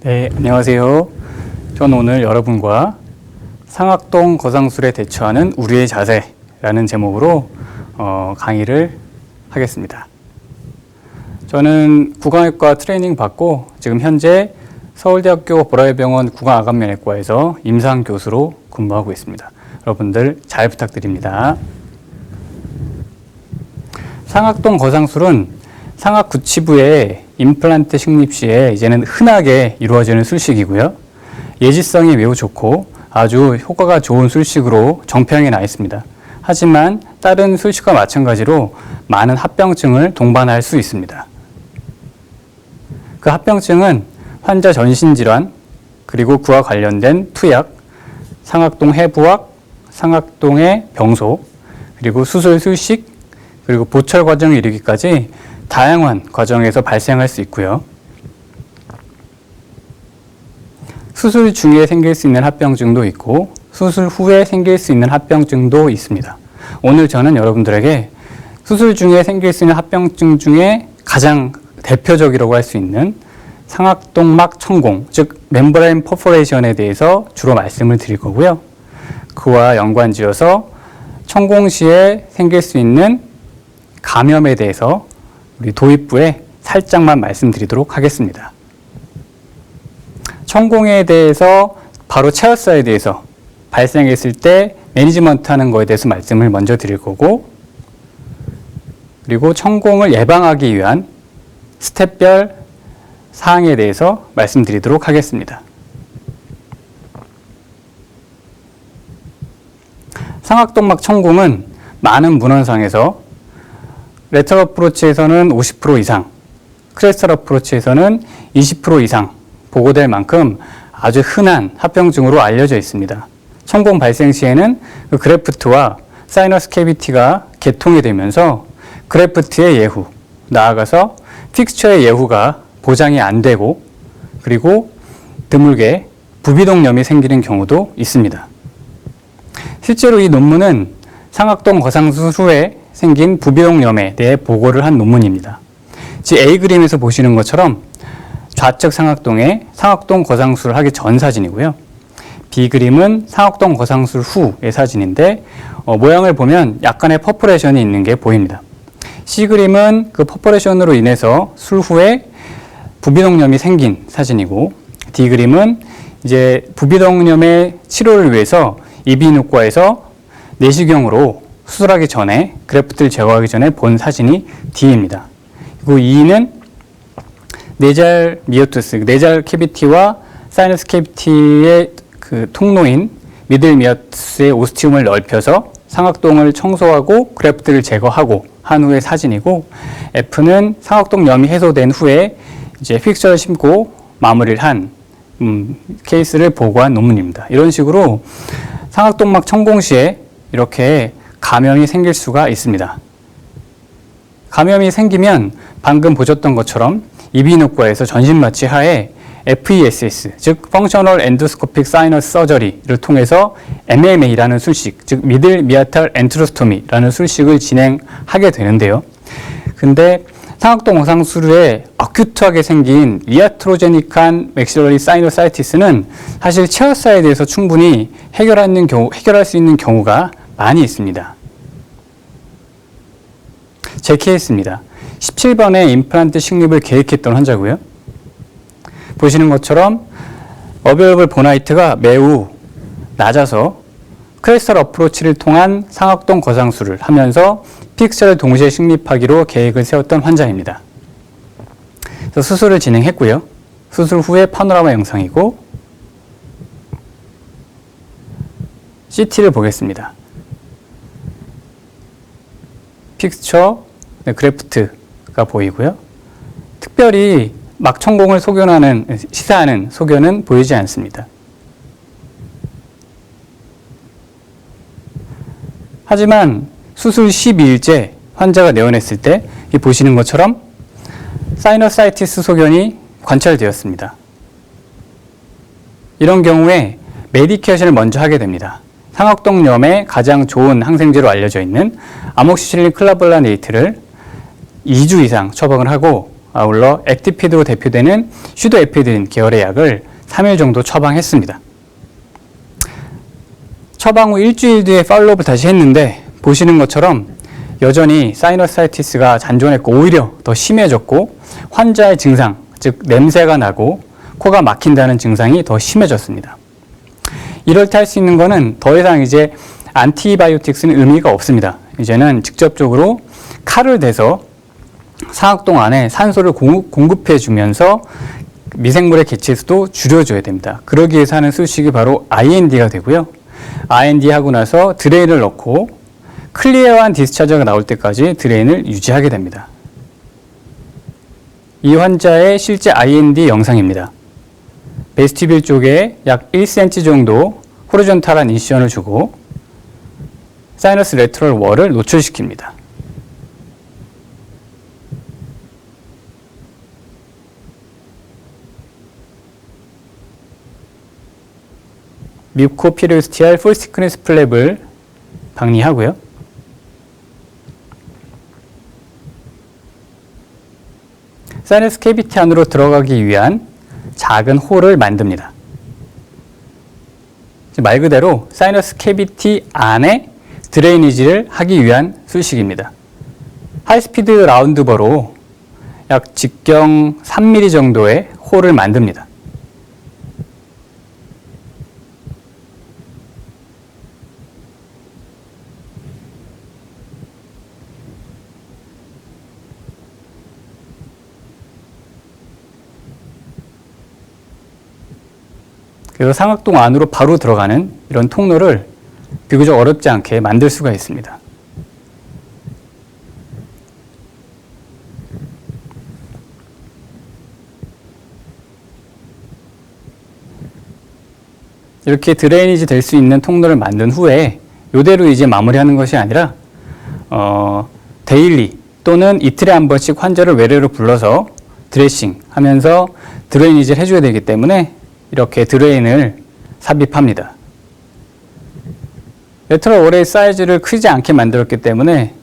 네, 안녕하세요. 저는 오늘 여러분과 상악동 거상술에 대처하는 우리의 자세라는 제목으로 강의를 하겠습니다. 저는 구강외과 트레이닝 받고 지금 현재 서울대학교 보라의병원 구강암면외과에서 임상교수로 근무하고 있습니다. 여러분들 잘 부탁드립니다. 상악동 거상술은 상악 구치부의 임플란트 식립 시에 이제는 흔하게 이루어지는 술식이고요. 예지성이 매우 좋고 아주 효과가 좋은 술식으로 정평이 나 있습니다. 하지만 다른 술식과 마찬가지로 많은 합병증을 동반할 수 있습니다. 그 합병증은 환자 전신질환, 그리고 그와 관련된 투약, 상악동 해부학, 상악동의 병소, 그리고 수술 술식, 그리고 보철 과정에 이르기까지 다양한 과정에서 발생할 수 있고요. 수술 중에 생길 수 있는 합병증도 있고 수술 후에 생길 수 있는 합병증도 있습니다. 오늘 저는 여러분들에게 수술 중에 생길 수 있는 합병증 중에 가장 대표적이라고 할 수 있는 상악동막 천공, 즉 멤브레인 퍼포레이션에 대해서 주로 말씀을 드릴 거고요. 그와 연관지어서 천공 시에 생길 수 있는 감염에 대해서 우리 도입부에 살짝만 말씀드리도록 하겠습니다. 천공에 대해서 바로 체어사에 대해서 발생했을 때 매니지먼트 하는 거에 대해서 말씀을 먼저 드릴 거고, 그리고 천공을 예방하기 위한 스텝별 사항에 대해서 말씀드리도록 하겠습니다. 상악동막 천공은 많은 문헌상에서 레터럴 어프로치에서는 50% 이상, 크레스털 어프로치에서는 20% 이상 보고될 만큼 아주 흔한 합병증으로 알려져 있습니다. 천공 발생 시에는 그 그래프트와 사이너스 캐비티가 개통이 되면서 그래프트의 예후, 나아가서 픽스처의 예후가 보장이 안 되고, 그리고 드물게 부비동염이 생기는 경우도 있습니다. 실제로 이 논문은 상악동 거상술 후에 생긴 부비동염에 대해 보고를 한 논문입니다. 지 A 그림에서 보시는 것처럼 좌측 상악동의 상악동 거상술을 하기 전 사진이고요. B 그림은 상악동 거상술 후의 사진인데 모양을 보면 약간의 퍼포레이션이 있는 게 보입니다. C 그림은 그 퍼포레이션으로 인해서 술 후에 부비동염이 생긴 사진이고, D 그림은 이제 부비동염의 치료를 위해서 이비인후과에서 내시경으로 수술하기 전에, 그래프트를 제거하기 전에 본 사진이 D입니다. 그리고 E는 내잘 미오투스, 내잘 캐비티와 사이너스 캐비티의 그 통로인 미들 미오투스의 오스티움을 넓혀서 상악동을 청소하고 그래프트를 제거하고 한 후의 사진이고, F는 상악동염이 해소된 후에 이제 픽스처를 심고 마무리를 한 케이스를 보고한 논문입니다. 이런 식으로 상악동막 천공 시에 이렇게 감염이 생길 수가 있습니다. 감염이 생기면 방금 보셨던 것처럼 이비인후과에서 전신마취 하에 FESS, 즉 Functional Endoscopic Sinus Surgery를 통해서 MMA라는 술식, 즉 미들 미아탈 엔트로스토미라는 술식을 진행하게 되는데요. 근데 상악동 거상술에 어큐트하게 생긴 리아트로제닉한 맥실러리 사이노사이티스는 사실 체어사에 대해서 충분히 해결할 수 있는 경우가 많이 있습니다. 제 케이스입니다. 17번에 임플란트 식립을 계획했던 환자고요. 보시는 것처럼 어베어블 보나이트가 매우 낮아서 크레스털 어프로치를 통한 상악동 거상술을 하면서 픽스처를 동시에 식립하기로 계획을 세웠던 환자입니다. 그래서 수술을 진행했고요. 수술 후에 파노라마 영상이고, CT를 보겠습니다. 픽스처, 그래프트가 보이고요. 특별히 막천공을 시사하는 소견은 보이지 않습니다. 하지만 수술 12일째 환자가 내원했을 때 보시는 것처럼 사이너사이티스 소견이 관찰되었습니다. 이런 경우에 메디케이션을 먼저 하게 됩니다. 상악동염에 가장 좋은 항생제로 알려져 있는 아목시실린 클라볼라네이트를 2주 이상 처방을 하고 아울러 액티피드로 대표되는 슈도에피드린 계열의 약을 3일 정도 처방했습니다. 처방 후 일주일 뒤에 팔로우업을 다시 했는데 보시는 것처럼 여전히 사이너사이티스가 잔존했고 오히려 더 심해졌고 환자의 증상, 즉 냄새가 나고 코가 막힌다는 증상이 더 심해졌습니다. 이럴 때 할 수 있는 거는 더 이상 이제 안티바이오틱스는 의미가 없습니다. 이제는 직접적으로 칼을 대서 상악동 안에 산소를 공급해 주면서 미생물의 개체수도 줄여줘야 됩니다. 그러기 위해서 하는 수식이 바로 IND가 되고요. IND 하고 나서 드레인을 넣고 클리어한 디스차저가 나올 때까지 드레인을 유지하게 됩니다. 이 환자의 실제 IND 영상입니다. 베스티뷴 쪽에 약 1cm 정도 호리존탈한 인시전을 주고 사이너스 레터럴 월을 노출시킵니다. 뮤코피리오스티알 풀시크니스 플랩을 박리하고요. 사이너스 캐비티 안으로 들어가기 위한 작은 홀을 만듭니다. 말 그대로 사이너스 캐비티 안에 드레이니지를 하기 위한 수식입니다. 하이스피드 라운드버로 약 직경 3mm 정도의 홀을 만듭니다. 그래서 상악동 안으로 바로 들어가는 이런 통로를 비교적 어렵지 않게 만들 수가 있습니다. 이렇게 드레이니지 될 수 있는 통로를 만든 후에 이대로 이제 마무리하는 것이 아니라 데일리 또는 이틀에 한 번씩 환자를 외래로 불러서 드레싱 하면서 드레이니지를 해줘야 되기 때문에 이렇게 드레인을 삽입합니다. 레터럴 월의 사이즈를 크지 않게 만들었기 때문에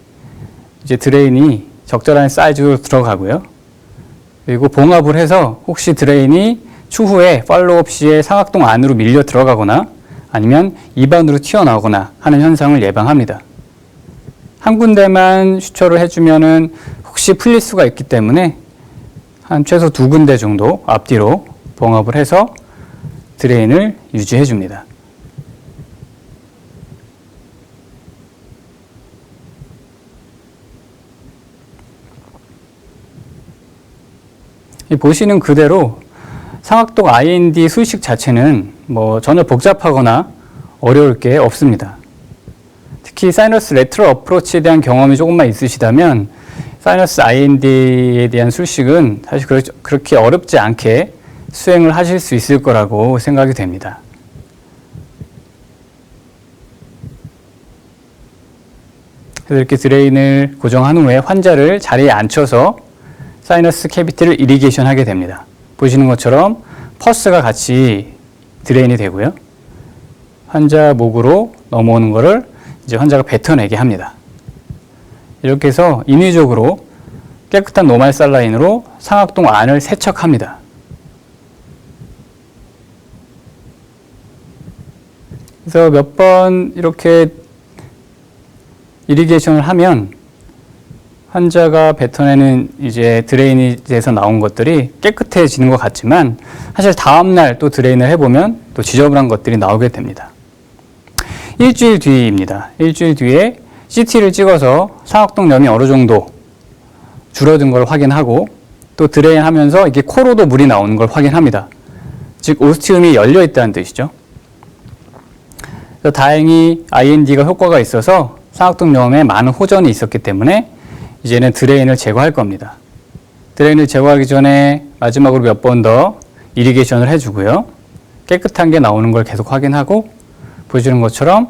이제 드레인이 적절한 사이즈로 들어가고요. 그리고 봉합을 해서 혹시 드레인이 추후에 팔로우업 시에 상악동 안으로 밀려 들어가거나 아니면 입안으로 튀어나오거나 하는 현상을 예방합니다. 한 군데만 슈처를 해주면은 혹시 풀릴 수가 있기 때문에 한 최소 2군데 정도 앞뒤로 봉합을 해서 드레인을 유지해 줍니다. 보시는 그대로 상악동 IND 수식 자체는 전혀 복잡하거나 어려울 게 없습니다. 특히 사이너스 레터럴 어프로치에 대한 경험이 조금만 있으시다면 사이너스 IND에 대한 수식은 사실 그렇게 어렵지 않게 수행을 하실 수 있을 거라고 생각이 됩니다. 그래서 이렇게 드레인을 고정한 후에 환자를 자리에 앉혀서 사이너스 캐비티를 이리게이션 하게 됩니다. 보시는 것처럼 퍼스가 같이 드레인이 되고요. 환자 목으로 넘어오는 것을 이제 환자가 뱉어내게 합니다. 이렇게 해서 인위적으로 깨끗한 노말 살라인으로 상악동 안을 세척합니다. 그래서 몇 번 이렇게 이리게이션을 하면 환자가 뱉어내는 이제 드레이니지에서 나온 것들이 깨끗해지는 것 같지만 사실 다음날 또 드레인을 해보면 또 지저분한 것들이 나오게 됩니다. 일주일 뒤입니다. 일주일 뒤에 CT를 찍어서 상악동염이 어느 정도 줄어든 걸 확인하고 또 드레인 하면서 이게 코로도 물이 나오는 걸 확인합니다. 즉 오스티움이 열려 있다는 뜻이죠. 그래서 다행히 IND가 효과가 있어서 상악동염에 많은 호전이 있었기 때문에 이제는 드레인을 제거할 겁니다. 드레인을 제거하기 전에 마지막으로 몇 번 더 이리게이션을 해주고요. 깨끗한 게 나오는 걸 계속 확인하고 보시는 것처럼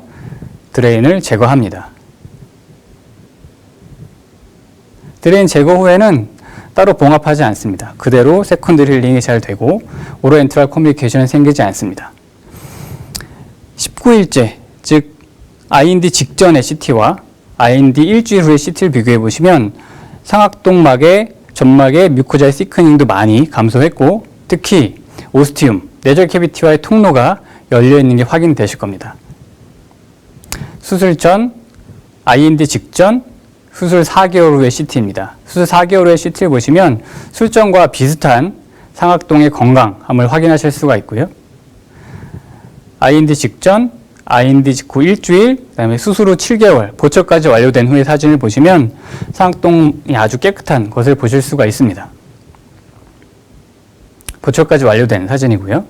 드레인을 제거합니다. 드레인 제거 후에는 따로 봉합하지 않습니다. 그대로 세컨드리 힐링이 잘 되고 오로엔트럴 커뮤니케이션은 생기지 않습니다. 19일째, 즉 IND 직전의 CT와 IND 일주일 후의 CT를 비교해 보시면 상악동막의 점막의 뮤코자의 시크닝도 많이 감소했고 특히 오스티움, 내절 캐비티와의 통로가 열려 있는 게 확인되실 겁니다. 수술 전, IND 직전, 수술 4개월 후의 CT입니다. 수술 4개월 후의 CT를 보시면 수술 전과 비슷한 상악동의 건강함을 확인하실 수가 있고요. IND 직전, IND 직후 일주일, 그다음에 수술 후 7개월, 보철까지 완료된 후의 사진을 보시면 상악동이 아주 깨끗한 것을 보실 수가 있습니다. 보철까지 완료된 사진이고요.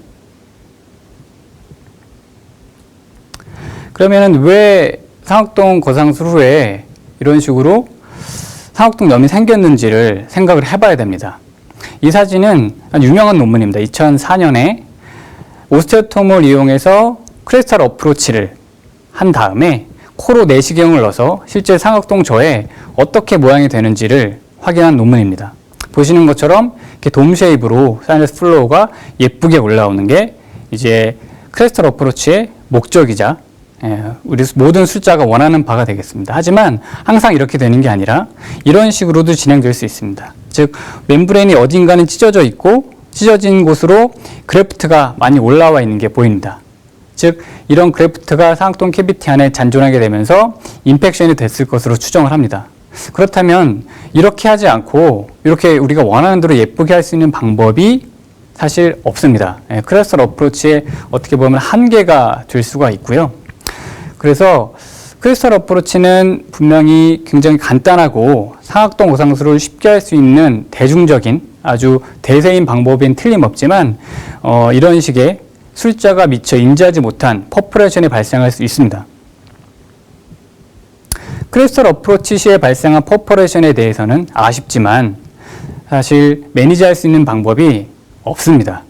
그러면 왜 상악동 거상술 후에 이런 식으로 상악동염이 생겼는지를 생각을 해봐야 됩니다. 이 사진은 유명한 논문입니다. 2004년에 오스테오톰을 이용해서 크레스탈 어프로치를 한 다음에 코로 내시경을 넣어서 실제 상악동저에 어떻게 모양이 되는지를 확인한 논문입니다. 보시는 것처럼 이렇게 돔 쉐입으로 사이너스 플로우가 예쁘게 올라오는 게 이제 크레스탈 어프로치의 목적이자 우리 모든 술자가 원하는 바가 되겠습니다. 하지만 항상 이렇게 되는 게 아니라 이런 식으로도 진행될 수 있습니다. 즉 멤브레인이 어딘가는 찢어져 있고 찢어진 곳으로 그래프트가 많이 올라와 있는 게 보입니다. 즉 이런 그래프트가 상악동 캐비티 안에 잔존하게 되면서 인펙션이 됐을 것으로 추정을 합니다. 그렇다면 이렇게 하지 않고 이렇게 우리가 원하는 대로 예쁘게 할 수 있는 방법이 사실 없습니다. 크레스탈 어프로치에 어떻게 보면 한계가 될 수가 있고요. 그래서 크레스탈 어프로치는 분명히 굉장히 간단하고 상악동 거상술을 쉽게 할 수 있는 대중적인 아주 대세인 방법인 틀림없지만 이런 식의 술자가 미처 인지하지 못한 퍼포레이션이 발생할 수 있습니다. 크레스탈 어프로치 시에 발생한 퍼포레이션에 대해서는 아쉽지만 사실 매니지할 수 있는 방법이 없습니다.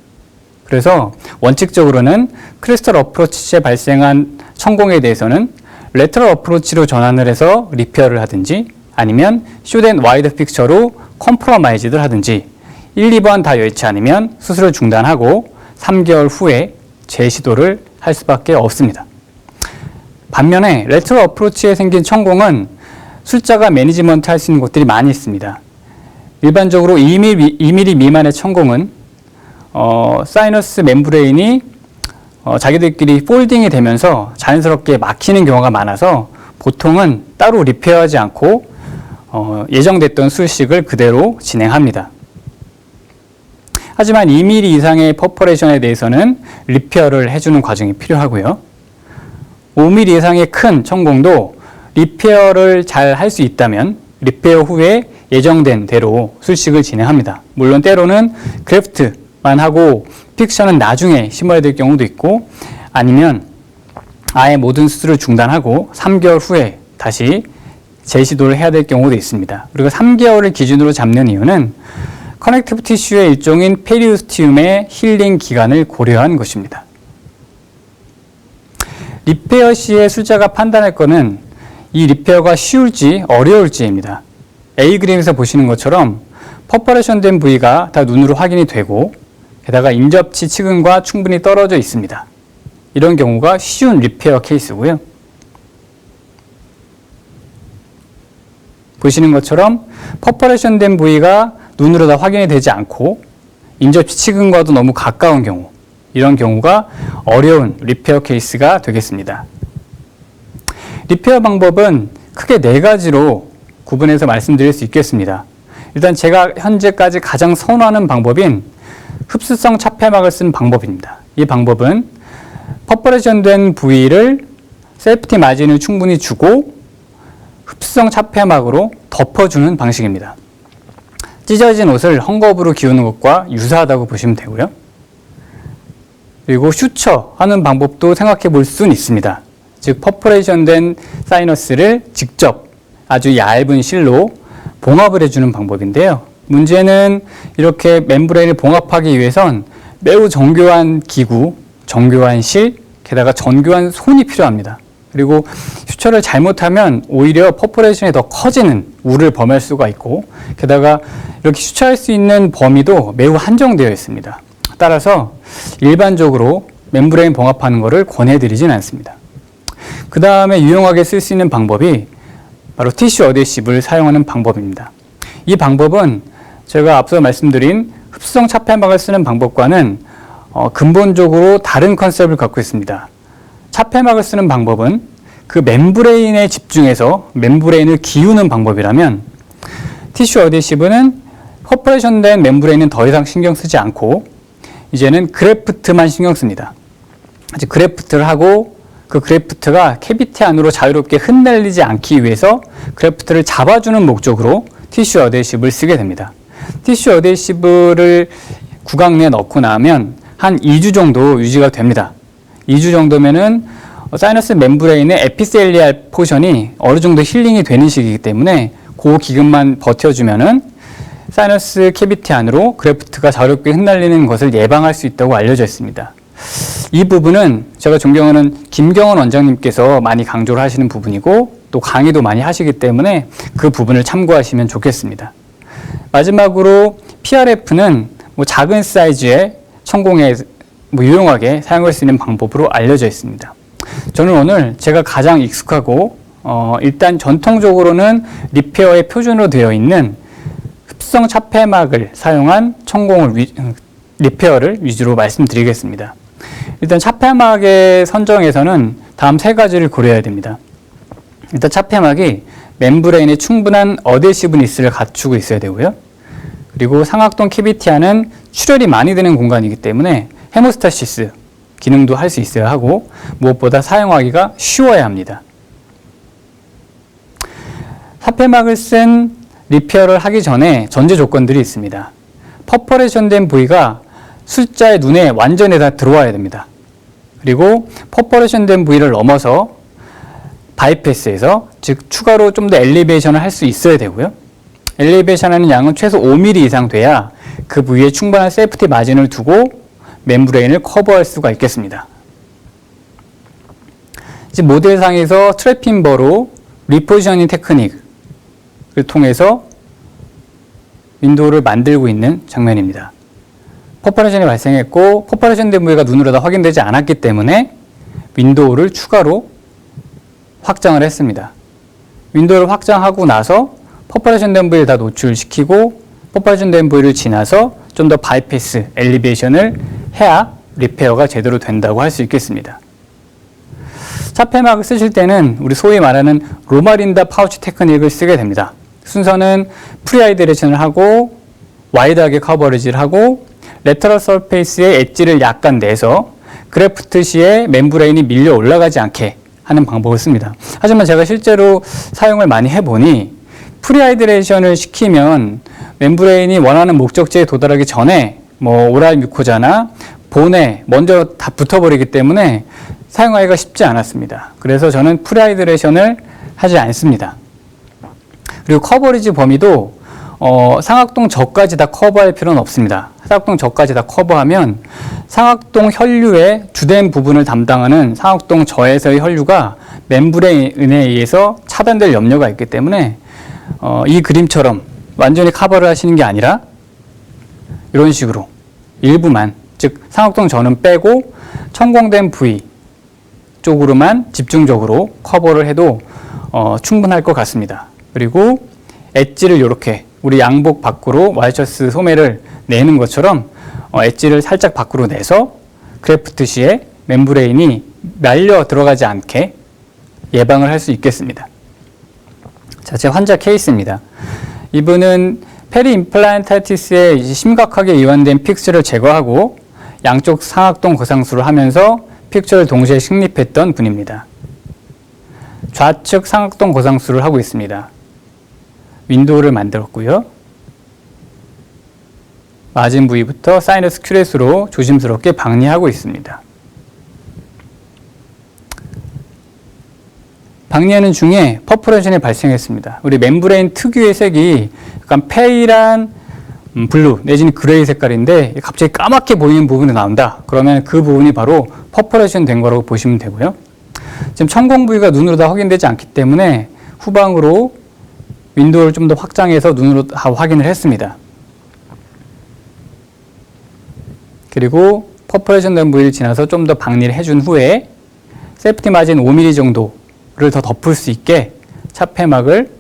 그래서 원칙적으로는 크레스탈 어프로치 시에 발생한 천공에 대해서는 레터럴 어프로치로 전환을 해서 리페어를 하든지 아니면 숏앤 와이드 픽처로 컴프로마이즈를 하든지 1, 2번 다 여의치 않으면 수술을 중단하고 3개월 후에 재시도를 할 수밖에 없습니다. 반면에 레터럴 어프로치에 생긴 천공은 술자가 매니지먼트 할 수 있는 곳들이 많이 있습니다. 일반적으로 2mm 미만의 천공은 사이너스 멤브레인이 자기들끼리 폴딩이 되면서 자연스럽게 막히는 경우가 많아서 보통은 따로 리페어하지 않고 예정됐던 수식을 그대로 진행합니다. 하지만 2mm 이상의 퍼포레이션에 대해서는 리페어를 해주는 과정이 필요하고요. 5mm 이상의 큰 천공도 리페어를 잘 할 수 있다면 리페어 후에 예정된 대로 술식을 진행합니다. 물론 때로는 그래프트만 하고 픽션은 나중에 심어야 될 경우도 있고 아니면 아예 모든 수술을 중단하고 3개월 후에 다시 재시도를 해야 될 경우도 있습니다. 그리고 3개월을 기준으로 잡는 이유는 커넥티브 티슈의 일종인 페리오스티움의 힐링 기간을 고려한 것입니다. 리페어 시에 술자가 판단할 것은 이 리페어가 쉬울지 어려울지입니다. A 그림에서 보시는 것처럼 퍼퍼레이션 된 부위가 다 눈으로 확인이 되고 게다가 인접치 측은과 충분히 떨어져 있습니다. 이런 경우가 쉬운 리페어 케이스고요. 보시는 것처럼 퍼퍼레이션 된 부위가 눈으로 다 확인이 되지 않고 인접치 측은과도 너무 가까운 경우, 이런 경우가 어려운 리페어 케이스가 되겠습니다. 리페어 방법은 크게 4가지로 구분해서 말씀드릴 수 있겠습니다. 일단 제가 현재까지 가장 선호하는 방법인 흡수성 차폐막을 쓴 방법입니다. 이 방법은 퍼퍼레이션 된 부위를 세이프티 마진을 충분히 주고 흡수성 차폐막으로 덮어주는 방식입니다. 찢어진 옷을 헝겊으로 기우는 것과 유사하다고 보시면 되고요. 그리고 슈처 하는 방법도 생각해 볼 수는 있습니다. 즉 퍼포레이션 된 사이너스를 직접 아주 얇은 실로 봉합을 해주는 방법인데요. 문제는 이렇게 멤브레인을 봉합하기 위해선 매우 정교한 기구, 정교한 실, 게다가 정교한 손이 필요합니다. 그리고 슈처를 잘못하면 오히려 퍼포레이션이 더 커지는 우를 범할 수가 있고 게다가 이렇게 슈처할 수 있는 범위도 매우 한정되어 있습니다. 따라서 일반적으로 멤브레인 봉합하는 것을 권해드리진 않습니다. 그 다음에 유용하게 쓸 수 있는 방법이 바로 티슈 어데시브를 사용하는 방법입니다. 이 방법은 제가 앞서 말씀드린 흡수성 차폐막을 쓰는 방법과는 근본적으로 다른 컨셉을 갖고 있습니다. 차폐막을 쓰는 방법은 그 멤브레인에 집중해서 멤브레인을 기우는 방법이라면, 티슈 어데시브는 퍼포레이션된 멤브레인은 더 이상 신경 쓰지 않고 이제는 그래프트만 신경 씁니다. 이제 그래프트를 하고 그 그래프트가 캐비티 안으로 자유롭게 흩날리지 않기 위해서 그래프트를 잡아주는 목적으로 티슈 어데시브를 쓰게 됩니다. 티슈 어데시브를 구강 내에 넣고 나면 한 2주 정도 유지가 됩니다. 2주 정도면은 사이너스 멤브레인의 에피셀리알 포션이 어느 정도 힐링이 되는 시기이기 때문에 그 기간만 버텨주면은 사이너스 캐비티 안으로 그래프트가 자유롭게 흩날리는 것을 예방할 수 있다고 알려져 있습니다. 이 부분은 제가 존경하는 김경원 원장님께서 많이 강조를 하시는 부분이고 또 강의도 많이 하시기 때문에 그 부분을 참고하시면 좋겠습니다. 마지막으로 PRF는 작은 사이즈의 천공에 유용하게 사용할 수 있는 방법으로 알려져 있습니다. 저는 오늘 제가 가장 익숙하고 일단 전통적으로는 리페어의 표준으로 되어 있는 흡수성 차폐막을 사용한 천공을 리페어를 위주로 말씀드리겠습니다. 일단 차폐막의 선정에서는 다음 세 가지를 고려해야 됩니다. 일단 차폐막이 멤브레인에 충분한 어데시브니스를 갖추고 있어야 되고요. 그리고 상악동 캐비티 안은 출혈이 많이 되는 공간이기 때문에 헤모스타시스 기능도 할 수 있어야 하고 무엇보다 사용하기가 쉬워야 합니다. 차폐막을 쓴 리페어를 하기 전에 전제 조건들이 있습니다. 퍼퍼레이션된 부위가 숫자의 눈에 완전히 다 들어와야 됩니다. 그리고 퍼퍼레이션된 부위를 넘어서 바이패스에서 즉 추가로 좀 더 엘리베이션을 할 수 있어야 되고요. 엘리베이션하는 양은 최소 5mm 이상 돼야 그 부위에 충분한 세이프티 마진을 두고 멤브레인을 커버할 수가 있겠습니다. 이제 모델상에서 트랩핀버로 리포지셔닝 테크닉을 통해서 윈도우를 만들고 있는 장면입니다. 퍼퍼레이션이 발생했고 퍼퍼레이션된 부위가 눈으로 다 확인되지 않았기 때문에 윈도우를 추가로 확장을 했습니다. 윈도우를 확장하고 나서 퍼퍼레이션된 부위를 다 노출시키고 퍼퍼레이션된 부위를 지나서 좀 더 바이패스, 엘리베이션을 해야 리페어가 제대로 된다고 할 수 있겠습니다. 차폐막을 쓰실 때는 우리 소위 말하는 로마린다 파우치 테크닉을 쓰게 됩니다. 순서는 프리하이드레이션을 하고 와이드하게 커버리지를 하고 레터럴 서페이스의 엣지를 약간 내서 그래프트 시에 멤브레인이 밀려 올라가지 않게 하는 방법을 씁니다. 하지만 제가 실제로 사용을 많이 해보니 프리하이드레이션을 시키면 멤브레인이 원하는 목적지에 도달하기 전에 오랄 뮤코자나 본에 먼저 다 붙어버리기 때문에 사용하기가 쉽지 않았습니다. 그래서 저는 프리하이드레이션을 하지 않습니다. 그리고 커버리지 범위도 상악동 저까지 다 커버할 필요는 없습니다. 상악동 저까지 다 커버하면 상악동 혈류의 주된 부분을 담당하는 상악동 저에서의 혈류가 멤브레인에 의해서 차단될 염려가 있기 때문에 이 그림처럼 완전히 커버를 하시는 게 아니라 이런 식으로 일부만, 즉 상악동 저는 빼고 천공된 부위 쪽으로만 집중적으로 커버를 해도 충분할 것 같습니다. 그리고 엣지를 이렇게 우리 양복 밖으로 와이셔츠 소매를 내는 것처럼 엣지를 살짝 밖으로 내서 그래프트 시에 멤브레인이 말려 들어가지 않게 예방을 할 수 있겠습니다. 자, 제 환자 케이스입니다. 이분은 페리임플란타이티스에 심각하게 이완된 픽스를 제거하고 양쪽 상악동 거상술을 하면서 픽스를 동시에 식립했던 분입니다. 좌측 상악동 거상술을 하고 있습니다. 윈도우를 만들었고요. 마진 부위부터 사이너스 큐렛으로 조심스럽게 박리하고 있습니다. 박리하는 중에 퍼포레이션이 발생했습니다. 우리 멤브레인 특유의 색이 약간 페일한 블루 내지는 그레이 색깔인데 갑자기 까맣게 보이는 부분이 나온다. 그러면 그 부분이 바로 퍼포레이션 된 거라고 보시면 되고요. 지금 천공 부위가 눈으로 다 확인되지 않기 때문에 후방으로 윈도우를 좀 더 확장해서 눈으로 다 확인을 했습니다. 그리고 퍼포레이션 된 부위를 지나서 좀 더 박리를 해준 후에 세이프티 마진 5mm 정도를 더 덮을 수 있게 차폐막을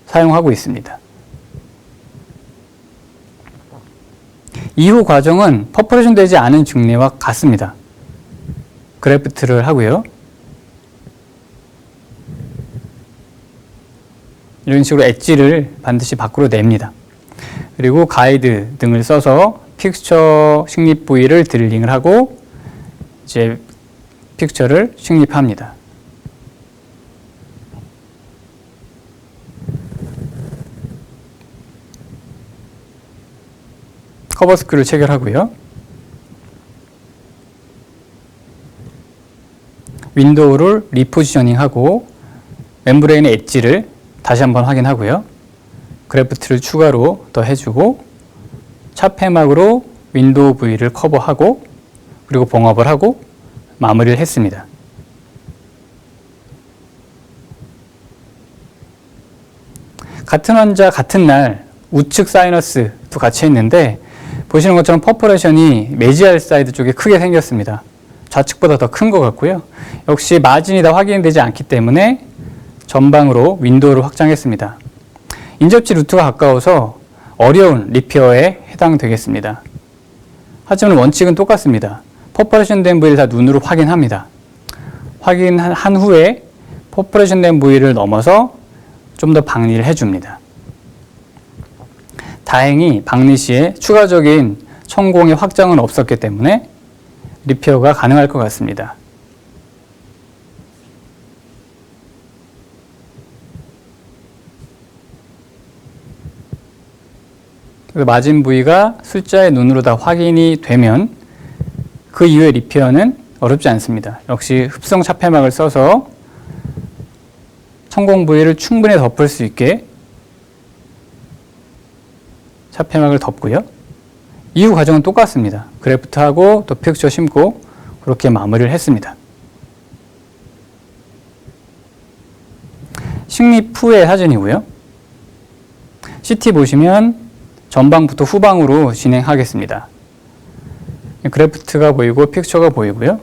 사용하고 있습니다. 이후 과정은 퍼포레이션 되지 않은 증례와 같습니다. 그래프트를 하고요. 이런 식으로 엣지를 반드시 밖으로 냅니다. 그리고 가이드 등을 써서 픽처 식립 부위를 드릴링을 하고 이제 픽처를 식립합니다. 커버 스크류를 체결하고요. 윈도우를 리포지셔닝하고 멤브레인의 엣지를 다시 한번 확인하고요. 그래프트를 추가로 더 해주고 차폐막으로 윈도우 부위를 커버하고 그리고 봉합을 하고 마무리를 했습니다. 같은 환자 같은 날 우측 사이너스도 같이 했는데 보시는 것처럼 퍼포레이션이 메지알 사이드 쪽에 크게 생겼습니다. 좌측보다 더 큰 것 같고요. 역시 마진이 다 확인되지 않기 때문에 전방으로 윈도우를 확장했습니다. 인접지 루트가 가까워서 어려운 리페어에 해당되겠습니다. 하지만 원칙은 똑같습니다. 퍼포레이션 된 부위를 다 눈으로 확인합니다. 확인한 후에 퍼포레이션 된 부위를 넘어서 좀 더 박리를 해줍니다. 다행히 박리 시에 추가적인 천공의 확장은 없었기 때문에 리페어가 가능할 것 같습니다. 마진 부위가 숫자의 눈으로 다 확인이 되면 그 이후의 리페어는 어렵지 않습니다. 역시 흡성 차폐막을 써서 천공 부위를 충분히 덮을 수 있게 차폐막을 덮고요. 이후 과정은 똑같습니다. 그래프트하고 또 픽처 심고 그렇게 마무리를 했습니다. 식립 후의 사진이고요. CT 보시면 전방부터 후방으로 진행하겠습니다. 그래프트가 보이고 픽처가 보이고요.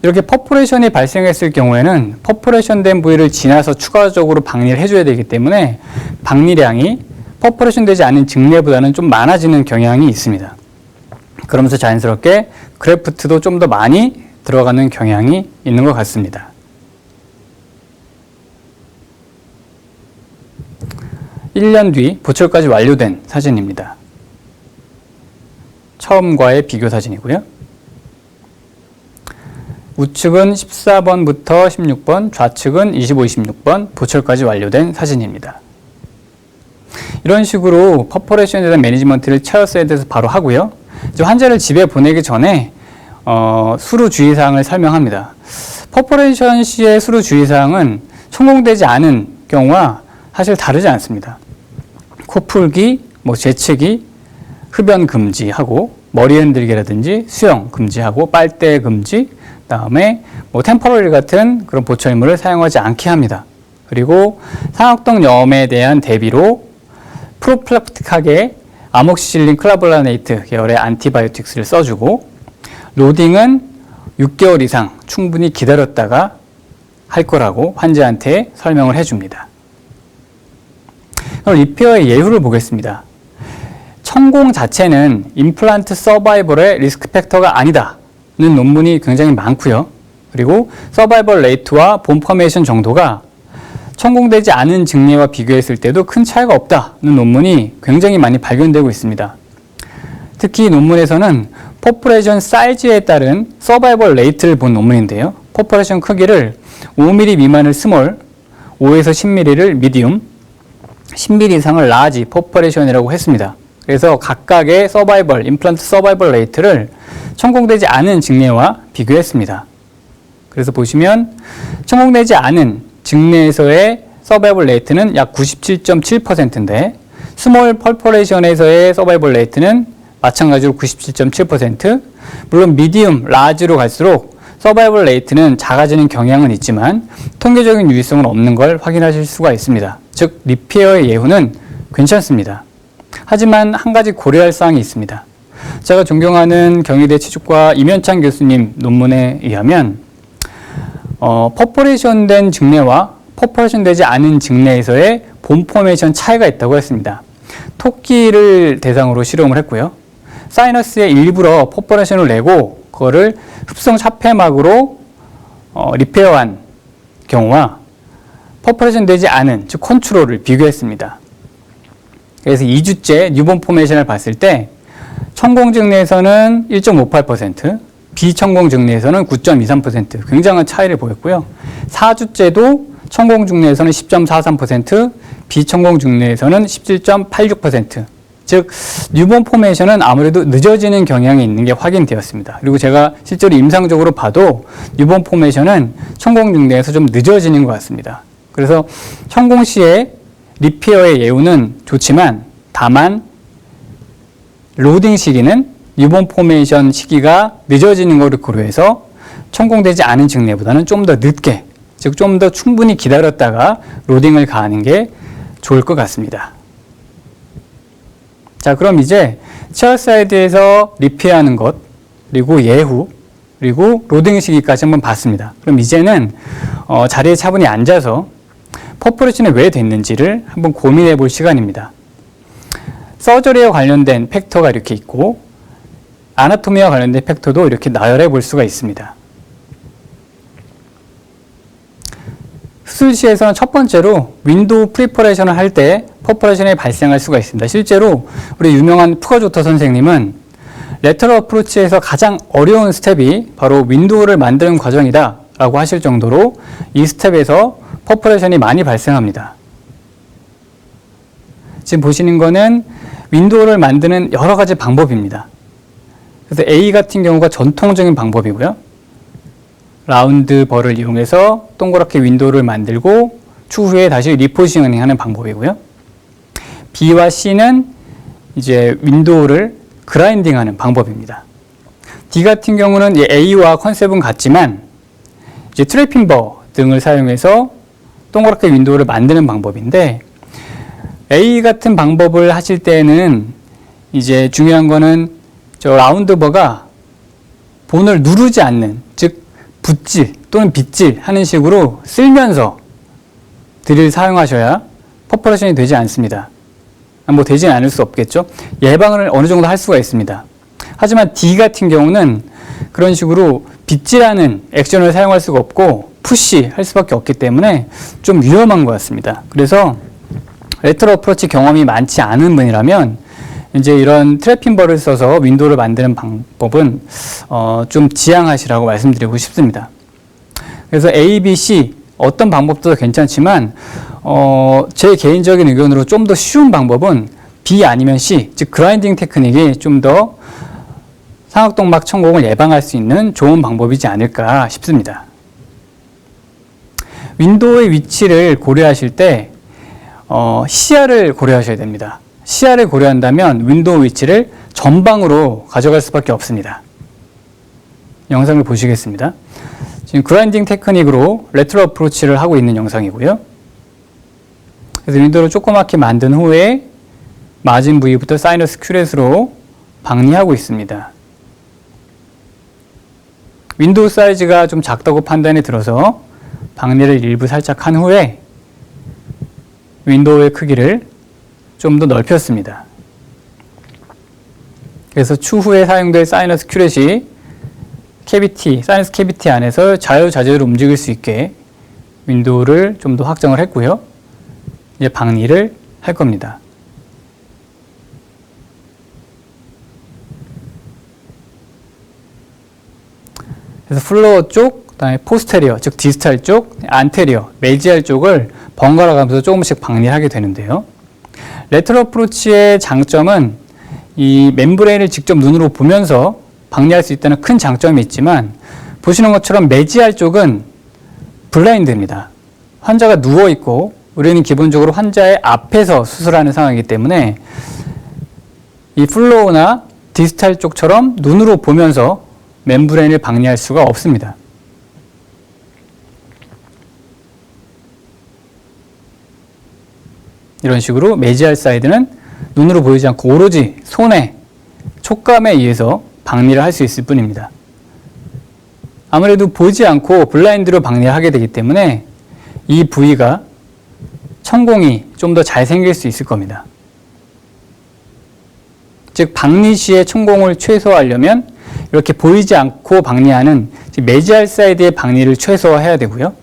이렇게 퍼포레이션이 발생했을 경우에는 퍼포레이션 된 부위를 지나서 추가적으로 박리를 해줘야 되기 때문에 박리량이 퍼포레이션 되지 않은 증례보다는 좀 많아지는 경향이 있습니다. 그러면서 자연스럽게 그래프트도 좀 더 많이 들어가는 경향이 있는 것 같습니다. (1년) 뒤 보철까지 완료된 사진입니다. 처음과의 비교 사진이고요. 우측은 14번부터 16번, 좌측은 25, 26번 보철까지 완료된 사진입니다. 이런 식으로 퍼포레이션에 대한 매니지먼트를 체어사이드에서 바로 하고요. 이제 환자를 집에 보내기 전에 수루 주의사항을 설명합니다. 퍼포레이션 시의 수루 주의사항은 성공되지 않은 경우와 사실 다르지 않습니다. 코 풀기, 재채기, 흡연 금지하고 머리 흔들기라든지 수영 금지하고 빨대 금지, 그다음에 템퍼러리 같은 그런 보철물을 사용하지 않게 합니다. 그리고 상악동염에 대한 대비로 프로필락틱하게 아목시실린 클라볼라네이트 계열의 안티바이오틱스를 써주고 로딩은 6개월 이상 충분히 기다렸다가 할 거라고 환자한테 설명을 해줍니다. 그럼 리페어의 예후를 보겠습니다. 천공 자체는 임플란트 서바이벌의 리스크 팩터가 아니다는 논문이 굉장히 많고요. 그리고 서바이벌 레이트와 본 포메이션 정도가 천공되지 않은 증례와 비교했을 때도 큰 차이가 없다는 논문이 굉장히 많이 발견되고 있습니다. 특히 논문에서는 퍼포레이션 사이즈에 따른 서바이벌 레이트를 본 논문인데요. 퍼포레이션 크기를 5mm 미만을 스몰, 5에서 10mm를 미디움, 10mm 이상을 라지 퍼포레이션이라고 했습니다. 그래서 각각의 서바이벌, 임플란트 서바이벌 레이트를 천공되지 않은 증례와 비교했습니다. 그래서 보시면 천공되지 않은 증례에서의 서바이벌 레이트는 약 97.7%인데 스몰 퍼포레이션에서의 서바이벌 레이트는 마찬가지로 97.7%, 물론 미디움, 라지로 갈수록 서바이벌 레이트는 작아지는 경향은 있지만 통계적인 유의성은 없는 걸 확인하실 수가 있습니다. 즉 리페어의 예후는 괜찮습니다. 하지만 한 가지 고려할 사항이 있습니다. 제가 존경하는 경희대 치주과 임현찬 교수님 논문에 의하면 퍼포레이션 된 증례와 퍼포레이션 되지 않은 증례에서의 본 포메이션 차이가 있다고 했습니다. 토끼를 대상으로 실험을 했고요. 사이너스에 일부러 퍼포레이션을 내고 그거를 흡성 차폐막으로 리페어한 경우와 퍼포레이션 되지 않은, 즉 컨트롤을 비교했습니다. 그래서 2주째 뉴본 포메이션을 봤을 때 천공증 내에서는 1.58%, 비천공증 내에서는 9.23% 굉장한 차이를 보였고요. 4주째도 천공증 내에서는 10.43%, 비천공증 내에서는 17.86%, 즉 뉴본 포메이션은 아무래도 늦어지는 경향이 있는 게 확인되었습니다. 그리고 제가 실제로 임상적으로 봐도 뉴본 포메이션은 천공증 내에서 좀 늦어지는 것 같습니다. 그래서 천공 시에 리페어의 예후는 좋지만 다만 로딩 시기는 뉴본 포메이션 시기가 늦어지는 것을 고려해서 천공되지 않은 증례보다는 좀 더 늦게, 즉 좀 더 충분히 기다렸다가 로딩을 가하는 게 좋을 것 같습니다. 자, 그럼 이제 치얼사이드에서 리페어하는 것, 그리고 예후, 그리고 로딩 시기까지 한번 봤습니다. 그럼 이제는 자리에 차분히 앉아서 퍼포레이션이 왜 됐는지를 한번 고민해 볼 시간입니다. 서저리와 관련된 팩터가 이렇게 있고 아나토미와 관련된 팩터도 이렇게 나열해 볼 수가 있습니다. 수술 시에서는 첫 번째로 윈도우 프리퍼레이션을 할 때 퍼포레이션이 발생할 수가 있습니다. 실제로 우리 유명한 푸거조터 선생님은 레터럴 어프로치에서 가장 어려운 스텝이 바로 윈도우를 만드는 과정이다 라고 하실 정도로 이 스텝에서 퍼포레이션이 많이 발생합니다. 지금 보시는 거는 윈도우를 만드는 여러 가지 방법입니다. 그래서 A 같은 경우가 전통적인 방법이고요. 라운드 벌을 이용해서 동그랗게 윈도우를 만들고 추후에 다시 리포지셔닝 하는 방법이고요. B와 C는 이제 윈도우를 그라인딩 하는 방법입니다. D 같은 경우는 A와 컨셉은 같지만 이제 트랩핀버 등을 사용해서 동그랗게 윈도우를 만드는 방법인데 A 같은 방법을 하실 때는 이제 중요한 거는 저 라운드 버가 본을 누르지 않는, 즉 붓질 또는 빗질 하는 식으로 쓸면서 드릴 사용하셔야 퍼포레이션이 되지 않습니다. 뭐 되지는 않을 수 없겠죠. 예방을 어느 정도 할 수가 있습니다. 하지만 D 같은 경우는 그런 식으로 빗질하는 액션을 사용할 수가 없고 푸시 할 수밖에 없기 때문에 좀 위험한 것 같습니다. 그래서 레터럴 어프로치 경험이 많지 않은 분이라면 이제 이런 트랩핀버를 써서 윈도우를 만드는 방법은 좀 지양하시라고 말씀드리고 싶습니다. 그래서 A, B, C 어떤 방법도 괜찮지만 제 개인적인 의견으로 좀 더 쉬운 방법은 B 아니면 C, 즉 그라인딩 테크닉이 좀 더 상악동막 천공을 예방할 수 있는 좋은 방법이지 않을까 싶습니다. 윈도우의 위치를 고려하실 때 시야를 고려하셔야 됩니다. 시야를 고려한다면 윈도우 위치를 전방으로 가져갈 수밖에 없습니다. 영상을 보시겠습니다. 지금 그라인딩 테크닉으로 레터럴 어프로치를 하고 있는 영상이고요. 그래서 윈도우를 조그맣게 만든 후에 마진 부위부터 사이너스 큐렛으로 박리하고 있습니다. 윈도우 사이즈가 좀 작다고 판단이 들어서 박리를 일부 살짝 한 후에 윈도우의 크기를 좀 더 넓혔습니다. 그래서 추후에 사용될 사이너스 큐렛이 사이너스 캐비티 안에서 자유자재로 움직일 수 있게 윈도우를 좀 더 확장을 했고요. 이제 박리를 할 겁니다. 그래서 플로어 쪽, 그다음에 포스테리어, 즉 디스탈 쪽, 안테리어, 메지알 쪽을 번갈아 가면서 조금씩 박리하게 되는데요. 레터럴 어프로치의 장점은 이 멤브레인을 직접 눈으로 보면서 박리할 수 있다는 큰 장점이 있지만 보시는 것처럼 메지알 쪽은 블라인드입니다. 환자가 누워있고 우리는 기본적으로 환자의 앞에서 수술하는 상황이기 때문에 이 플로어나 디스탈 쪽처럼 눈으로 보면서 멤브레인을 박리할 수가 없습니다. 이런 식으로 메지알 사이드는 눈으로 보이지 않고 오로지 손의 촉감에 의해서 박리를 할 수 있을 뿐입니다. 아무래도 보지 않고 블라인드로 박리를 하게 되기 때문에 이 부위가 천공이 좀 더 잘 생길 수 있을 겁니다. 즉 박리 시의 천공을 최소화하려면 이렇게 보이지 않고 박리하는 매지알 사이드의 박리를 최소화해야 되고요.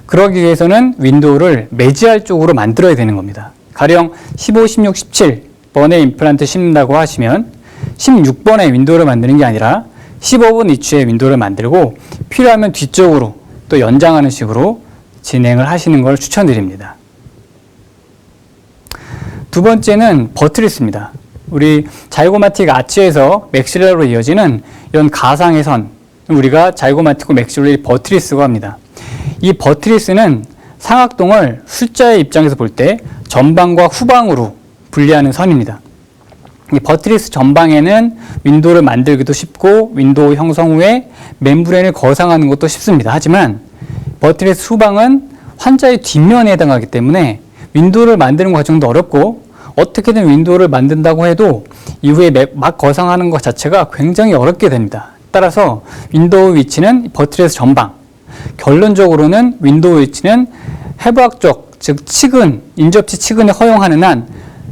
그러기 위해서는 윈도우를 매지알 쪽으로 만들어야 되는 겁니다. 가령 15, 16, 17번의 임플란트 심는다고 하시면 16번의 윈도우를 만드는 게 아니라 15번 위치에 윈도우를 만들고 필요하면 뒤쪽으로 또 연장하는 식으로 진행을 하시는 걸 추천드립니다. 두 번째는 버트리스입니다. 우리 자이고마틱 아치에서 맥실러로 이어지는 이런 가상의 선, 우리가 자이고마티코 맥실러리 버트리스라고 합니다. 이 버트리스는 상악동을 숫자의 입장에서 볼 때 전방과 후방으로 분리하는 선입니다. 이 버트리스 전방에는 윈도우를 만들기도 쉽고 윈도우 형성 후에 멤브레인을 거상하는 것도 쉽습니다. 하지만 버트리스 후방은 환자의 뒷면에 해당하기 때문에 윈도우를 만드는 과정도 어렵고 어떻게든 윈도우를 만든다고 해도 이후에 막 거상하는 것 자체가 굉장히 어렵게 됩니다. 따라서 윈도우 위치는 버트리스 전방, 결론적으로는 윈도우 위치는 해부학적, 즉 치근, 인접지 치근이 허용하는 한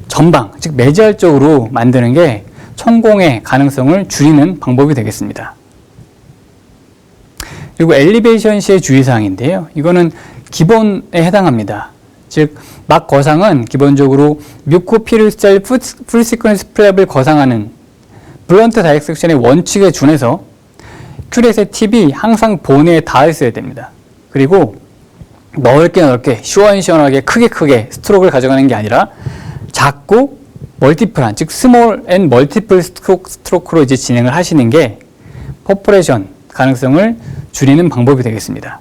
전방, 즉 매지알 쪽으로 만드는 게 천공의 가능성을 줄이는 방법이 되겠습니다. 그리고 엘리베이션 시의 주의사항인데요. 이거는 기본에 해당합니다. 즉, 막 거상은 기본적으로 뮤코피르스텔 풀시퀀스 플랩을 거상하는 블런트 다이섹션의 원칙에 준해서 큐렛의 팁이 항상 본에 닿아 있어야 됩니다. 그리고 넓게 시원시원하게 크게 스트로크를 가져가는 게 아니라 작고 멀티플한, 즉 스몰 앤 멀티플 스트로크로 이제 진행을 하시는 게 퍼포레이션 가능성을 줄이는 방법이 되겠습니다.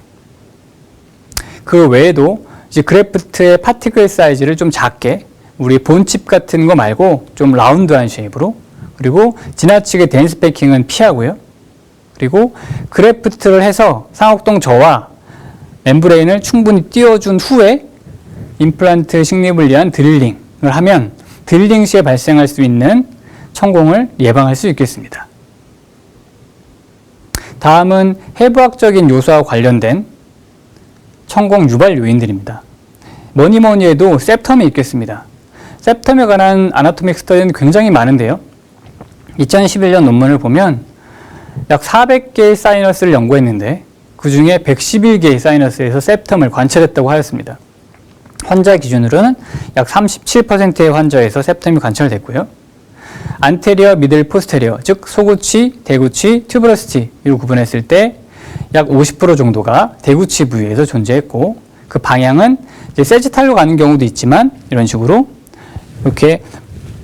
그 외에도 이제 그래프트의 파티클 사이즈를 좀 작게, 우리 본칩 같은 거 말고 좀 라운드한 쉐입으로, 그리고 지나치게 덴스 패킹은 피하고요. 그리고 그래프트를 해서 상악동 저와 멤브레인을 충분히 띄워준 후에 임플란트 식립을 위한 드릴링을 하면 드릴링 시에 발생할 수 있는 천공을 예방할 수 있겠습니다. 다음은 해부학적인 요소와 관련된 천공 유발 요인들입니다. 뭐니 해도 셉텀이 있겠습니다. 셉텀에 관한 아나토믹 스터디는 굉장히 많은데요. 2011년 논문을 보면 약 400개의 사이너스를 연구했는데 그 중에 111개의 사이너스에서 셉텀을 관찰했다고 하였습니다. 환자 기준으로는 약 37%의 환자에서 셉텀이 관찰됐고요. 안테리어, 미들, 포스테리어, 즉 소구치, 대구치, 튜브러스티로 구분했을 때 약 50% 정도가 대구치 부위에서 존재했고 그 방향은 이제 세지탈로 가는 경우도 있지만 이런 식으로 이렇게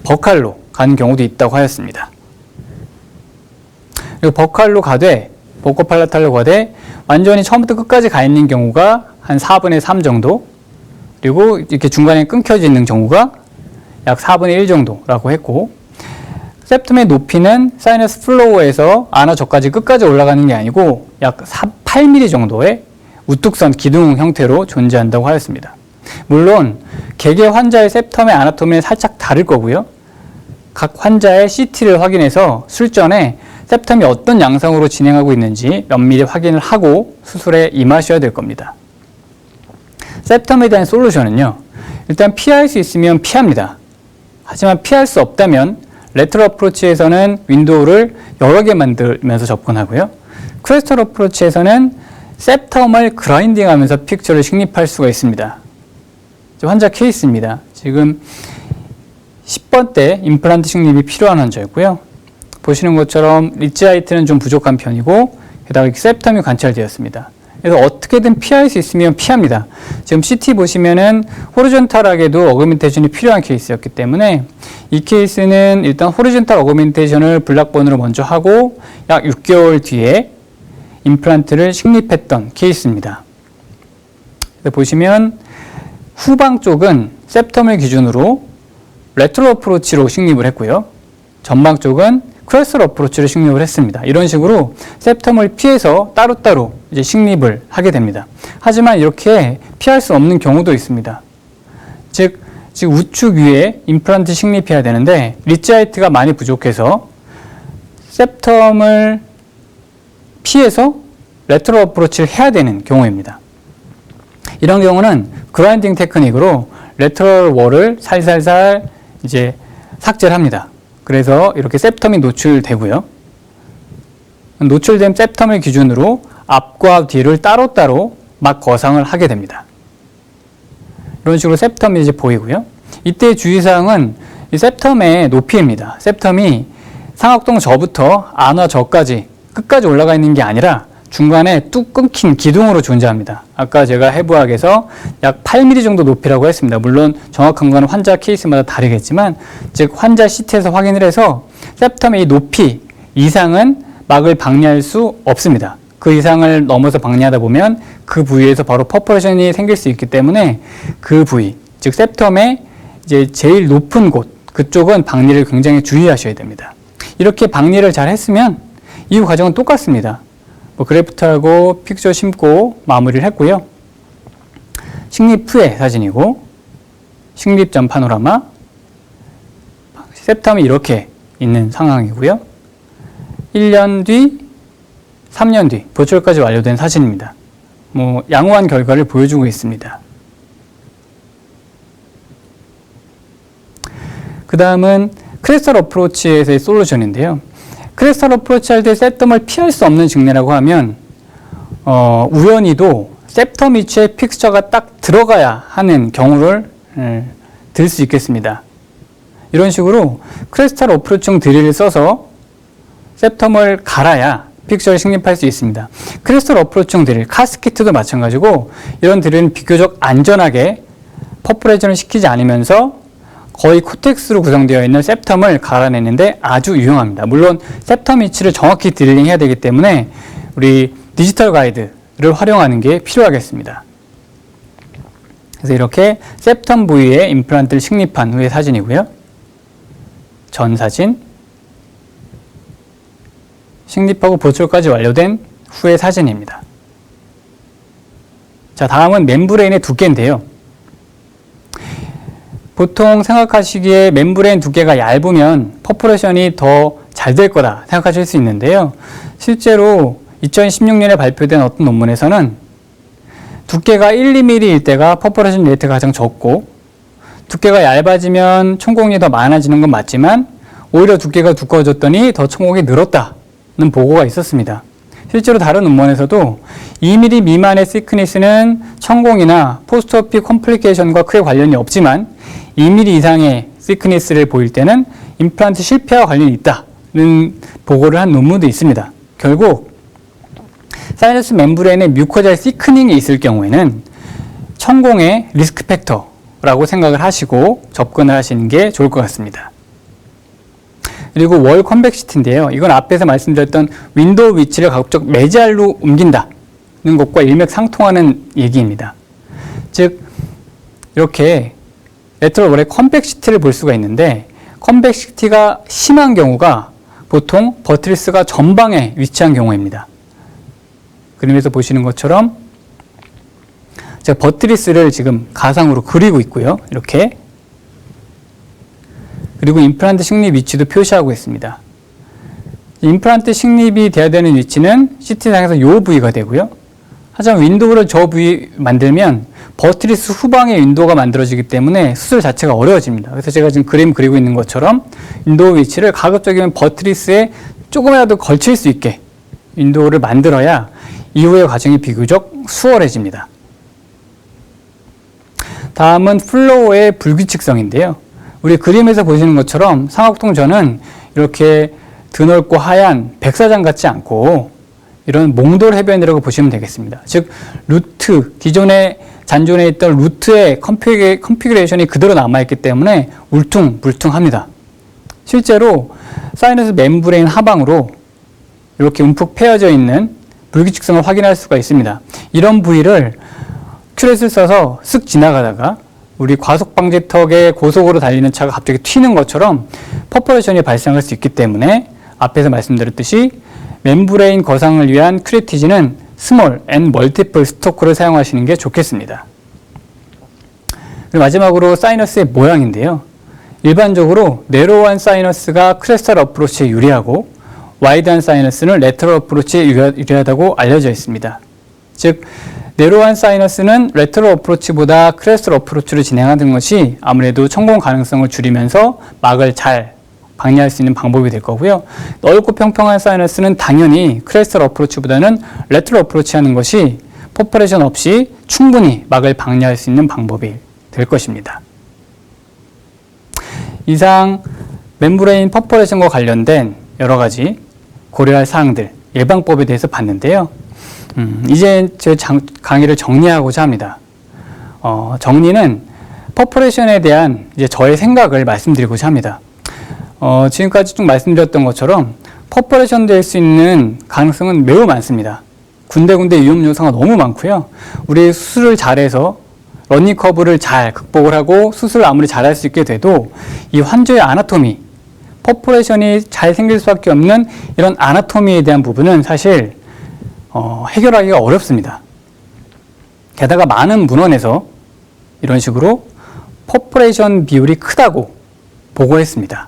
버칼로 가는 경우도 있다고 하였습니다. 그리고 버칼로 가되 보코팔라탈로 가되 완전히 처음부터 끝까지 가 있는 경우가 한 4분의 3 정도, 그리고 이렇게 중간에 끊겨져 있는 경우가 약 4분의 1 정도라고 했고, 셉텀의 높이는 사이너스 플로어에서 아나저까지 끝까지 올라가는 게 아니고 약 8mm 정도의 우뚝선 기둥 형태로 존재한다고 하였습니다. 물론 개개 환자의 셉텀의 아나토미는 살짝 다를 거고요. 각 환자의 CT를 확인해서 술전에 셉텀이 어떤 양상으로 진행하고 있는지 면밀히 확인을 하고 수술에 임하셔야 될 겁니다. 셉텀에 대한 솔루션은요, 일단 피할 수 있으면 피합니다. 하지만 피할 수 없다면 레터럴 어프로치에서는 윈도우를 여러 개 만들면서 접근하고요. 크레스털 어프로치에서는 셉텀을 그라인딩하면서 픽처를 식립할 수가 있습니다. 환자 케이스입니다. 지금 10번 때 임플란트 식립이 필요한 환자였고요. 보시는 것처럼 리치 하이트는 좀 부족한 편이고 게다가 셉텀이 관찰되었습니다. 그래서 어떻게든 피할 수 있으면 피합니다. 지금 CT 보시면은 호리존탈하게도 어그멘테이션이 필요한 케이스였기 때문에 이 케이스는 일단 호리존탈 어그멘테이션을 블락본으로 먼저 하고 약 6개월 뒤에 임플란트를 식립했던 케이스입니다. 보시면 후방 쪽은 셉텀을 기준으로 레트럴 어프로치로 식립을 했고요. 전방 쪽은 크레스털 어프로치로 식립을 했습니다. 이런 식으로 셉텀을 피해서 따로따로 이제 식립을 하게 됩니다. 하지만 이렇게 피할 수 없는 경우도 있습니다. 즉 우측 위에 임플란트 식립해야 되는데 리치 하이트가 많이 부족해서 셉텀을 피해서 레트럴 어프로치를 해야 되는 경우입니다. 이런 경우는 그라인딩 테크닉으로 레터럴 월을 살살살 이제 삭제를 합니다. 그래서 이렇게 septum이 노출되고요. 노출된 septum을 기준으로 앞과 뒤를 따로따로 막 거상을 하게 됩니다. 이런 식으로 septum이 이제 보이고요. 이때 주의사항은 이 septum의 높이입니다. septum이 상악동 저부터 안와 저까지 끝까지 올라가 있는 게 아니라 중간에 뚝 끊긴 기둥으로 존재합니다. 아까 제가 해부학에서 약 8mm 정도 높이라고 했습니다. 물론 정확한 건 환자 케이스마다 다르겠지만, 즉 환자 CT에서 확인을 해서 septum의 이 높이 이상은 막을 방해할 수 없습니다. 그 이상을 넘어서 방해하다 보면 그 부위에서 바로 퍼포레이션이 생길 수 있기 때문에 그 부위, 즉 septum의 이제 제일 높은 곳, 그쪽은 박리를 굉장히 주의하셔야 됩니다. 이렇게 박리를 잘 했으면 이후 과정은 똑같습니다. 그래프트하고 픽처 심고 마무리를 했고요. 식립 후의 사진이고, 식립 전 파노라마, septum이 이렇게 있는 상황이고요. 1년 뒤, 3년 뒤 보철까지 완료된 사진입니다. 양호한 결과를 보여주고 있습니다. 그 다음은 크레스탈 어프로치에서의 솔루션인데요. 크레스탈 어프로치 할 때 septum을 피할 수 없는 증례라고 하면 우연히도 septum 위치에 픽처가 딱 들어가야 하는 경우를 들 수 있겠습니다. 이런 식으로 크레스탈 어프로치용 드릴을 써서 septum을 갈아야 픽처를 식립할 수 있습니다. 크레스탈 어프로치용 드릴, 카스키트도 마찬가지고 이런 드릴은 비교적 안전하게 퍼포레이션을 시키지 않으면서 거의 코텍스로 구성되어 있는 septum을 갈아내는데 아주 유용합니다. 물론 septum 위치를 정확히 드릴링 해야 되기 때문에 우리 디지털 가이드를 활용하는 게 필요하겠습니다. 그래서 이렇게 septum 부위에 임플란트를 식립한 후의 사진이고요. 전 사진, 식립하고 보철까지 완료된 후의 사진입니다. 자, 다음은 멤브레인의 두께인데요. 보통 생각하시기에 멤브레인 두께가 얇으면 퍼포레이션이 더 잘 될 거다 생각하실 수 있는데요. 실제로 2016년에 발표된 어떤 논문에서는 두께가 1, 2mm일 때가 퍼포레이션 레이트가 가장 적고, 두께가 얇아지면 천공이 더 많아지는 건 맞지만 오히려 두께가 두꺼워졌더니 더 천공이 늘었다는 보고가 있었습니다. 실제로 다른 논문에서도 2mm 미만의 시크니스는 천공이나 포스트오피 컴플리케이션과 크게 관련이 없지만 2mm 이상의 시크니스를 보일 때는 임플란트 실패와 관련이 있다는 보고를 한 논문도 있습니다. 결국 사이너스 멤브레인에 뮤코잘 시크닝이 있을 경우에는 천공의 리스크 팩터라고 생각을 하시고 접근을 하시는 게 좋을 것 같습니다. 그리고 월 컨벡시티인데요. 이건 앞에서 말씀드렸던 윈도우 위치를 가급적 메지알로 옮긴다는 것과 일맥상통하는 얘기입니다. 즉 이렇게 레터럴 월의 컨벡시티를 볼 수가 있는데, 컨벡시티가 심한 경우가 보통 버트리스가 전방에 위치한 경우입니다. 그림에서 보시는 것처럼 제가 버트리스를 지금 가상으로 그리고 있고요. 이렇게. 그리고 임플란트 식립 위치도 표시하고 있습니다. 임플란트 식립이 돼야 되는 위치는 CT상에서 이 부위가 되고요. 하지만 윈도우를 저 부위 만들면 버트리스 후방에 윈도우가 만들어지기 때문에 수술 자체가 어려워집니다. 그래서 제가 지금 그림 그리고 있는 것처럼 윈도우 위치를 가급적이면 버트리스에 조금이라도 걸칠 수 있게 윈도우를 만들어야 이후의 과정이 비교적 수월해집니다. 다음은 플로어의 불규칙성인데요. 우리 그림에서 보시는 것처럼 상악동전은 이렇게 드넓고 하얀 백사장 같지 않고 이런 몽돌 해변이라고 보시면 되겠습니다. 즉 루트, 기존의 잔존에 있던 루트의 컨피그레이션이 그대로 남아있기 때문에 울퉁불퉁합니다. 실제로 사이너스 멤브레인 하방으로 이렇게 움푹 패여져 있는 불규칙성을 확인할 수가 있습니다. 이런 부위를 큐렛을 써서 쓱 지나가다가 우리 과속방지턱에 고속으로 달리는 차가 갑자기 튀는 것처럼 퍼포레이션이 발생할 수 있기 때문에 앞에서 말씀드렸듯이 멤브레인 거상을 위한 큐레티지는 스몰 앤 멀티플 스토크를 사용하시는 게 좋겠습니다. 그리고 마지막으로 사이너스의 모양인데요. 일반적으로 내로우한 사이너스가 크레스탈 어프로치에 유리하고 와이드한 사이너스는 레터럴 어프로치에 유리하다고 알려져 있습니다. 즉 내로우한 사이너스는 레터럴 어프로치보다 크레스탈 어프로치를 진행하는 것이 아무래도 성공 가능성을 줄이면서 막을 잘 방지할 수 있는 방법이 될 거고요. 넓고 평평한 사이너스는 당연히 크레스터 어프로치보다는 레터럴 어프로치 하는 것이 퍼포레이션 없이 충분히 막을 방지할 수 있는 방법이 될 것입니다. 이상 멤브레인 퍼포레이션과 관련된 여러 가지 고려할 사항들, 예방법에 대해서 봤는데요. 이제 제 강의를 정리하고자 합니다. 정리는 퍼포레이션에 대한 이제 저의 생각을 말씀드리고자 합니다. 지금까지 쭉 말씀드렸던 것처럼 퍼포레이션 될 수 있는 가능성은 매우 많습니다. 군데군데 위험 요소가 너무 많고요. 우리 수술을 잘해서 러닝 커브를 잘 극복을 하고 수술을 아무리 잘할 수 있게 돼도 이 환자의 아나토미, 퍼포레이션이 잘 생길 수밖에 없는 이런 아나토미에 대한 부분은 사실 해결하기가 어렵습니다. 게다가 많은 문헌에서 이런 식으로 퍼포레이션 비율이 크다고 보고했습니다.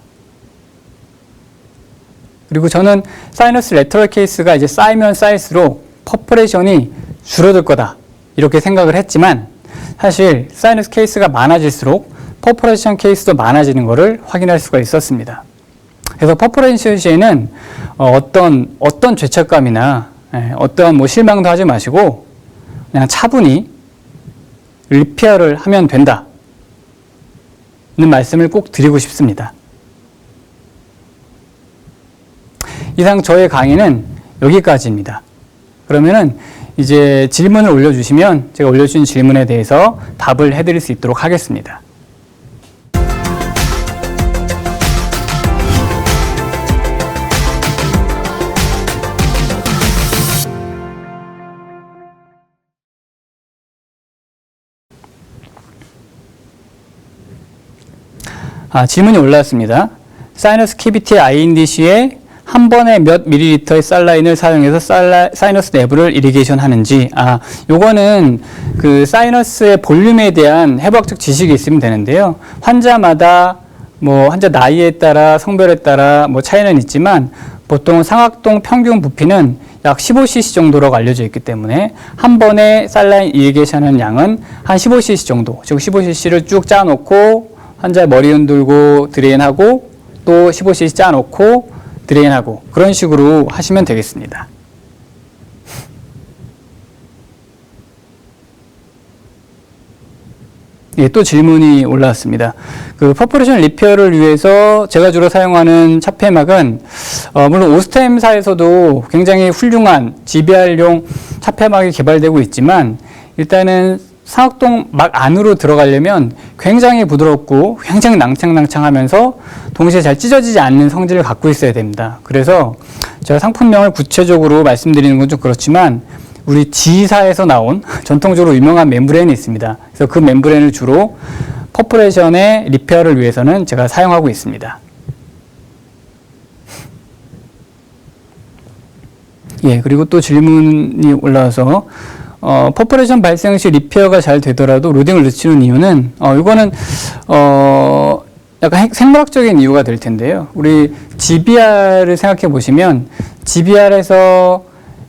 그리고 저는 사이너스 레터럴 케이스가 이제 쌓이면 쌓일수록 퍼포레이션이 줄어들 거다 이렇게 생각을 했지만 사실 사이너스 케이스가 많아질수록 퍼포레이션 케이스도 많아지는 것을 확인할 수가 있었습니다. 그래서 퍼포레이션 시에는 어떤 죄책감이나 어떠한 뭐 실망도 하지 마시고 그냥 차분히 리페어를 하면 된다는 말씀을 꼭 드리고 싶습니다. 이상 저의 강의는 여기까지입니다. 그러면은 이제 질문을 올려주시면 제가 올려주신 질문에 대해서 답을 해드릴 수 있도록 하겠습니다. 질문이 올라왔습니다. 사이너스 캐비티 INDC에 한 번에 몇 밀리리터의 살라인을 사용해서 사이너스 내부를 이리게이션 하는지. 요거는 그 사이너스의 볼륨에 대한 해부학적 지식이 있으면 되는데요. 환자마다 뭐 환자 나이에 따라 성별에 따라 뭐 차이는 있지만 보통 상악동 평균 부피는 약 15cc 정도라고 알려져 있기 때문에 한 번에 살라인 이리게이션 하는 양은 한 15cc 정도, 즉 15cc를 쭉 짜놓고 환자 머리 흔들고 드레인하고 또 15cc 짜놓고 드레인하고 그런 식으로 하시면 되겠습니다. 예, 또 질문이 올라왔습니다. 그 퍼포레이션 리페어를 위해서 제가 주로 사용하는 차폐막은 물론 오스템사에서도 굉장히 훌륭한 GBR용 차폐막이 개발되고 있지만 일단은 상악동 막 안으로 들어가려면 굉장히 부드럽고 굉장히 낭창낭창하면서 동시에 잘 찢어지지 않는 성질을 갖고 있어야 됩니다. 그래서 제가 상품명을 구체적으로 말씀드리는 건 좀 그렇지만 우리 G사에서 나온 전통적으로 유명한 멤브레인이 있습니다. 그래서 그 멤브레인을 주로 퍼포레이션의 리페어를 위해서는 제가 사용하고 있습니다. 예, 그리고 또 질문이 올라와서 퍼포레이션 발생 시 리페어가 잘 되더라도 로딩을 늦추는 이유는 이거는 약간 생물학적인 이유가 될 텐데요. 우리 GBR을 생각해 보시면 GBR에서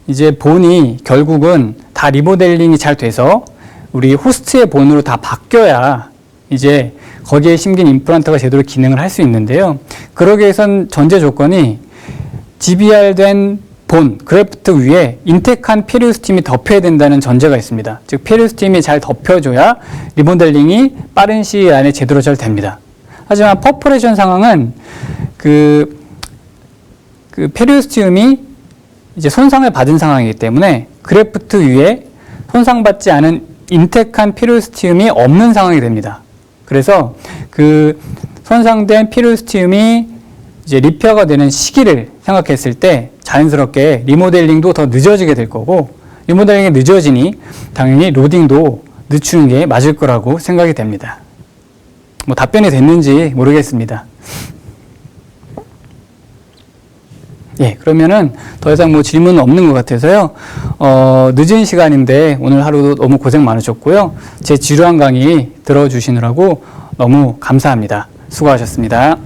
이제 본이 결국은 다 리모델링이 잘 돼서 우리 호스트의 본으로 다 바뀌어야 이제 거기에 심긴 임플란트가 제대로 기능을 할 수 있는데요. 그러기 위해선 전제 조건이 GBR-된 본, 그래프트 위에 인텍한 페리오스팀이 덮여야 된다는 전제가 있습니다. 즉 페리오스팀이 잘 덮여줘야 리모델링이 빠른 시일 안에 제대로 잘 됩니다. 하지만 퍼포레이션 상황은 그 페리오스티움이 이제 손상을 받은 상황이기 때문에 그래프트 위에 손상받지 않은 인텍한 페리오스티움이 없는 상황이 됩니다. 그래서 그 손상된 페리오스티움이 이제 리페어가 되는 시기를 생각했을 때 자연스럽게 리모델링도 더 늦어지게 될 거고 리모델링이 늦어지니 당연히 로딩도 늦추는 게 맞을 거라고 생각이 됩니다. 뭐 답변이 됐는지 모르겠습니다. 예, 그러면은 더 이상 뭐 질문은 없는 것 같아서요. 늦은 시간인데 오늘 하루도 너무 고생 많으셨고요. 제 지루한 강의 들어주시느라고 너무 감사합니다. 수고하셨습니다.